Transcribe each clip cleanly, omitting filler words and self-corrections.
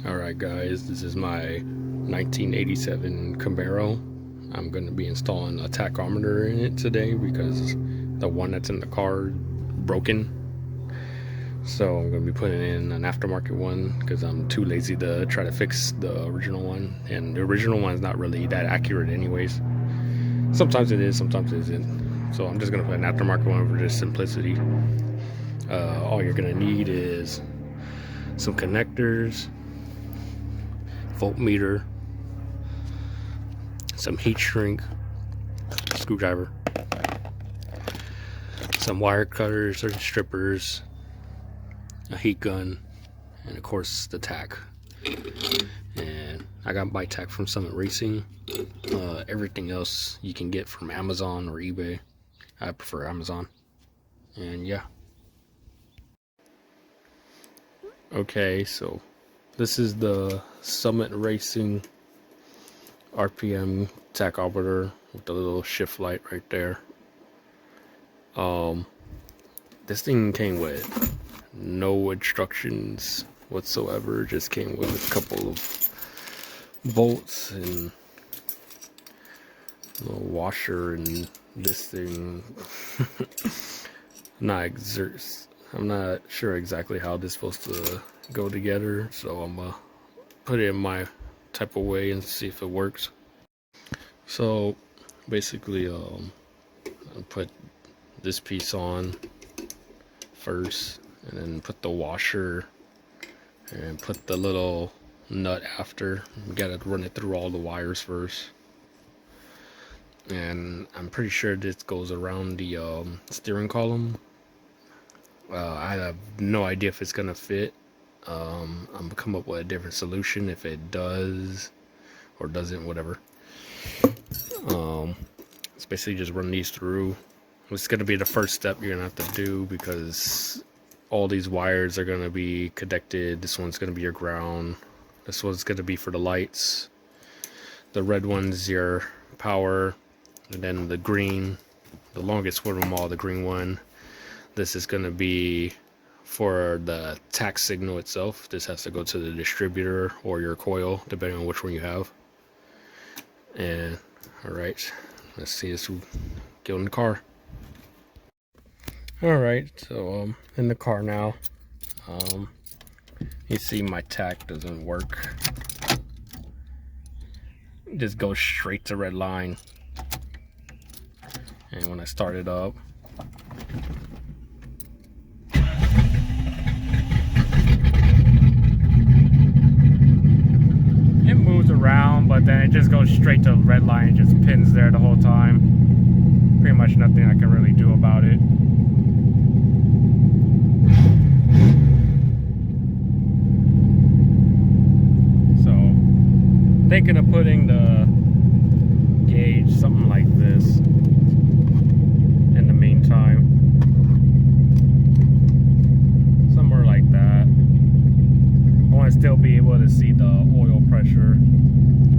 Alright guys, this is my 1987 Camaro. I'm going to be installing a tachometer in it today because the one that's in the car broken. So I'm going to be putting in an aftermarket one because I'm too lazy to try to fix the original one. And the original one is not really that accurate anyways. Sometimes it is, sometimes it isn't. So I'm just going to put an aftermarket one for just simplicity. All you're going to need is some connectors, voltmeter, some heat shrink, screwdriver, some wire cutters or strippers, a heat gun, and of course the tack. And I got my tack from Summit Racing. Everything else you can get from Amazon or eBay. I prefer Amazon. And yeah. Okay, so this is the Summit Racing RPM tachometer with the little shift light right there. This thing came with no instructions whatsoever. It just came with a couple of bolts and a little washer and this thing. I'm not sure exactly how this is supposed to go together, so I'm gonna put it in my type of way and see if it works. So basically, I'll put this piece on first, and then put the washer and put the little nut after. We gotta run it through all the wires first, and I'm pretty sure this goes around the steering column. I have no idea if it's gonna fit. I'm gonna come up with a different solution if it does or doesn't, whatever. It's basically just run these through. It's gonna be the first step you're gonna have to do because all these wires are gonna be connected. This one's gonna be your ground. This one's gonna be for the lights. The red one's your power, and then the green, the longest one of them all, the green one. This is going to be for the tack signal itself. This has to go to the distributor or your coil, depending on which one you have. And alright, let's see this go in the car. Alright, so I'm in the car now. You see my tack doesn't work. It just goes straight to red line. And when I start it up, around, but then it just goes straight to the red line and just pins there the whole time. Pretty much nothing I can really do about it. So thinking of putting the gauge something like this in the meantime, somewhere like that. I want to still be able to see the oil pressure.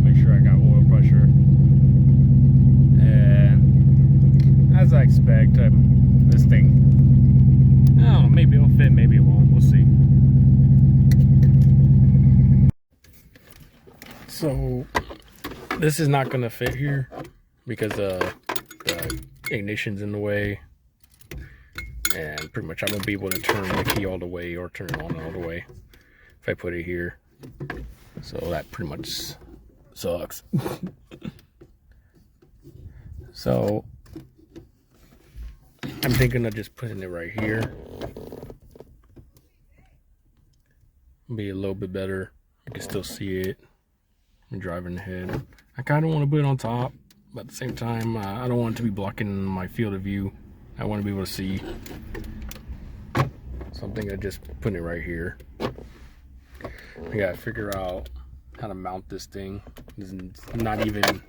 Make sure I got oil pressure. And as I expect, this thing, I don't know, maybe it'll fit, maybe it won't. We'll see. So this is not gonna fit here because the ignition's in the way, and pretty much I won't be able to turn the key all the way or turn it on all the way if I put it here. So that pretty much sucks. So I'm thinking of just putting it right here. Be a little bit better. You can still see it. I'm driving ahead. I kind of want to put it on top, but at the same time, I don't want it to be blocking my field of view. I want to be able to see. So I'm thinking of just putting it right here. I gotta figure out how to mount this thing. It's not even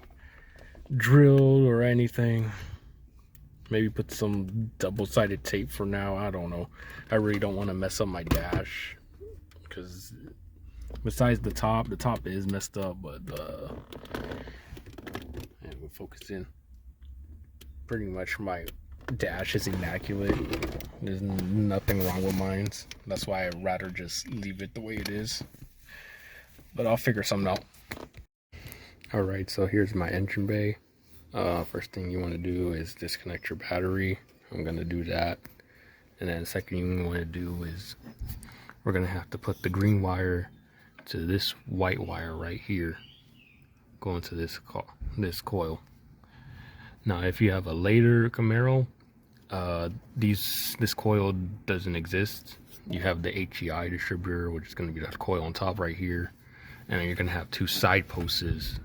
drilled or anything. Maybe put some double-sided tape for now. I don't know. I really don't want to mess up my dash because besides the top is messed up, but and we'll focus in. Pretty much my dash is immaculate. There's nothing wrong with mine. That's why I'd rather just leave it the way it is. but I'll figure something out. Alright, so here's my engine bay. First thing you want to do is disconnect your battery. I'm going to do that. And then the second thing you want to do is we're going to have to put the green wire to this white wire right here, going to this coil. Now if you have a later Camaro, this coil doesn't exist. You have the HEI distributor, which is going to be that coil on top right here, and then you're going to have two side posts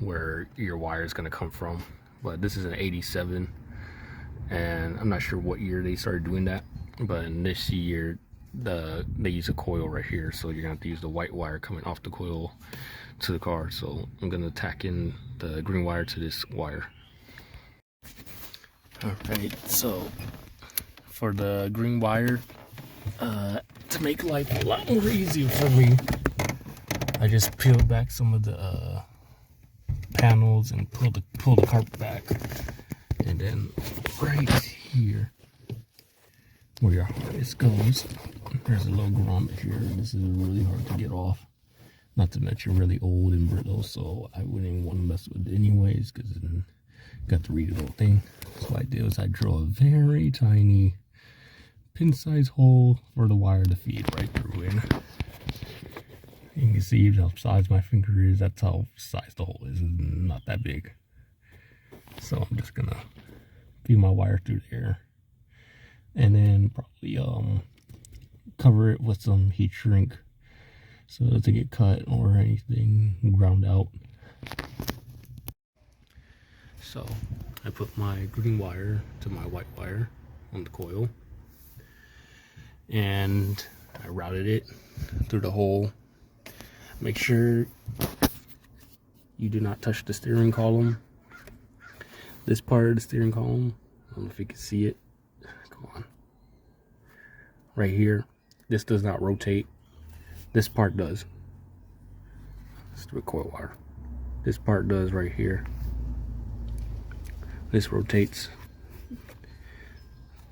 where your wire is going to come from. But this is an 87, and I'm not sure what year they started doing that, but in this year they use a coil right here, so you're going to have to use the white wire coming off the coil to the car. So I'm going to tack in the green wire to this wire. Alright, so for the green wire, to make life a lot more easier for me, I just peeled back some of the panels and pull the carpet back, and then right here where your harness goes, there's a little grommet here. This is really hard to get off, not to mention really old and brittle, so I wouldn't want to mess with it anyways, because then got to read the whole thing. So what I did was I drew a very tiny pin-sized hole for the wire to feed right through in. You can see how size my finger is. That's how size the hole is. It's not that big. So I'm just gonna feed my wire through there, and then probably cover it with some heat shrink so it doesn't get cut or anything ground out. So I put my green wire to my white wire on the coil, and I routed it through the hole. Make sure you do not touch the steering column. This part of the steering column, I don't know if you can see it. Come on. Right here, this does not rotate. This part does. It's the coil wire. This part does right here. This rotates.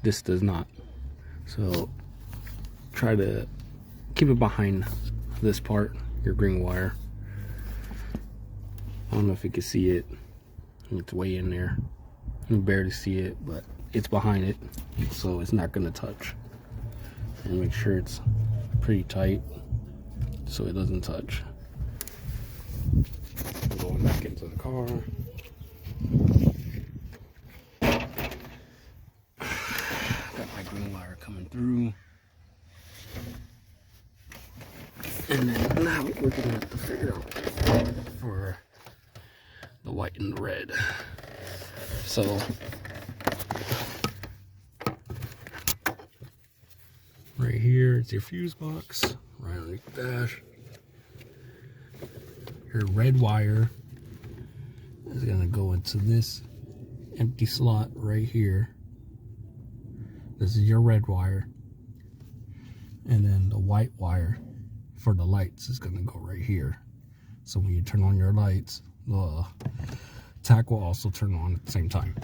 This does not. So try to keep it behind this part, your green wire. I don't know if you can see it. It's way in there. You can barely see it, but it's behind it, so it's not going to touch. And make sure it's pretty tight so it doesn't touch. I'm going back into the car. Got my green wire coming through. And then now we're gonna have to figure out for the white and the red. So right here is your fuse box, right underneath the dash. Your red wire is gonna go into this empty slot right here. This is your red wire. And then the white wire for the lights is gonna go right here. So when you turn on your lights, the tack will also turn on at the same time.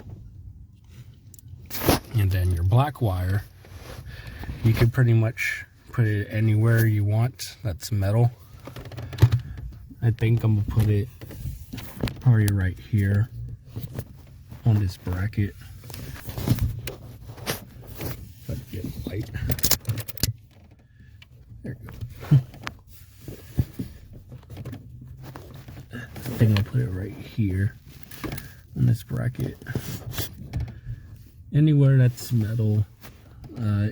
And then your black wire, you can pretty much put it anywhere you want that's metal. I think I'm gonna put it probably right here on this bracket. If I can get light. There you go. I think I'll put it right here on this bracket. Anywhere that's metal.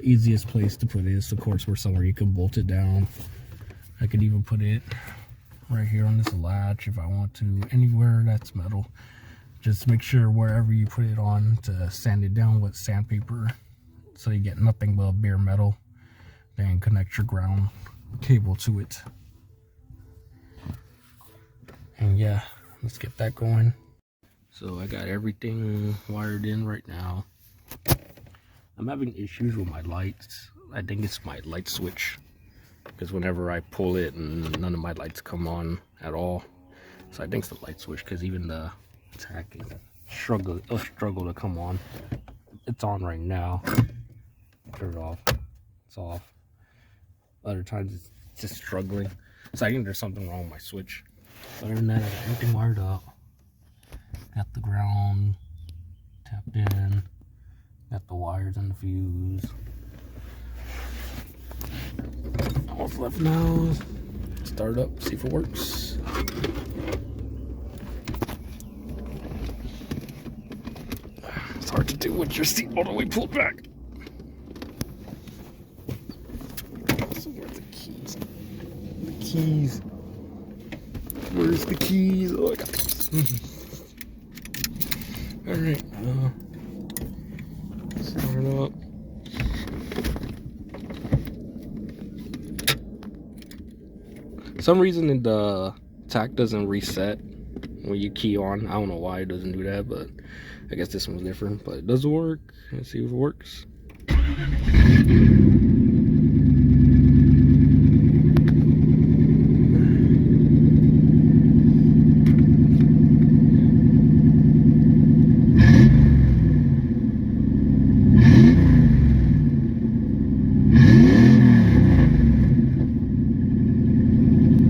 Easiest place to put it is, of course, where somewhere you can bolt it down. I could even put it right here on this latch if I want to. Anywhere that's metal. Just make sure wherever you put it on to sand it down with sandpaper so you get nothing but bare metal. Then connect your ground cable to it. And yeah, let's get that going. So I got everything wired in right now. I'm having issues with my lights. I think it's my light switch, because whenever I pull it, none of my lights come on at all. So I think it's the light switch, because even the tack is struggle to come on. It's on right now. Turn it off. It's off. Other times it's just struggling. So I think there's something wrong with my switch. Other than that, I got everything wired up. Got the ground tapped in. Got the wires and the fuse. Almost left now. Start up, see if it works. It's hard to do with your seat all the way pulled back. So where's the keys? The keys. Where's the keys? Oh, I got this. Alright, start up. For some reason the tach doesn't reset when you key on. I don't know why it doesn't do that, but I guess this one's different. But it does work. Let's see if it works.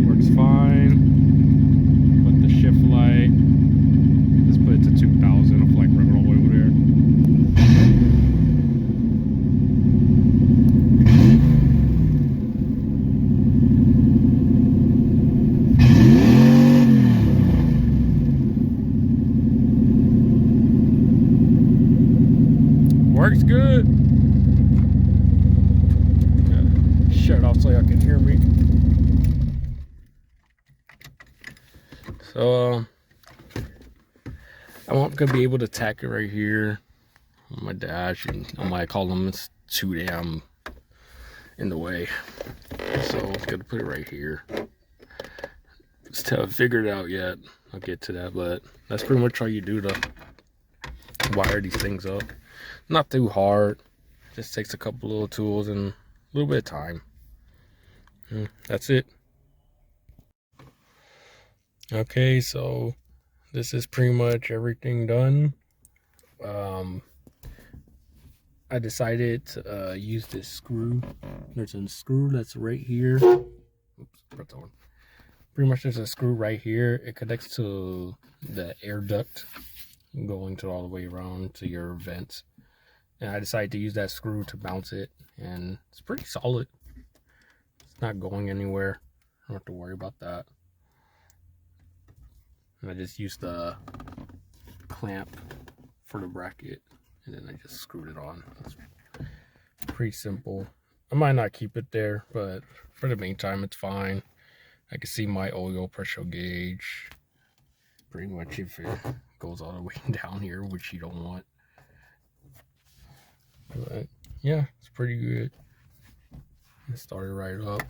Works fine. Put the shift light. Let's put it to 2000. I'll like run all the way over there. Works good. Shut it off so y'all can hear me. So I'm gonna be able to tack it right here on my dash, and I might call them it's too damn in the way. So I'm gonna put it right here. Just haven't figured it out yet. I'll get to that, but that's pretty much all you do to wire these things up. Not too hard. Just takes a couple little tools and a little bit of time. That's it. Okay, so this is pretty much everything done. I decided to use this screw. There's a screw that's right here. Oops, press on. Pretty much there's a screw right here. It connects to the air duct going to all the way around to your vents. And I decided to use that screw to bounce it, and it's pretty solid. It's not going anywhere. I don't have to worry about that. And I just used the clamp for the bracket, and then I just screwed it on. It's pretty simple. I might not keep it there, but for the meantime, it's fine. I can see my oil pressure gauge. Pretty much if it goes all the way down here, which you don't want. But yeah, it's pretty good. It started right up.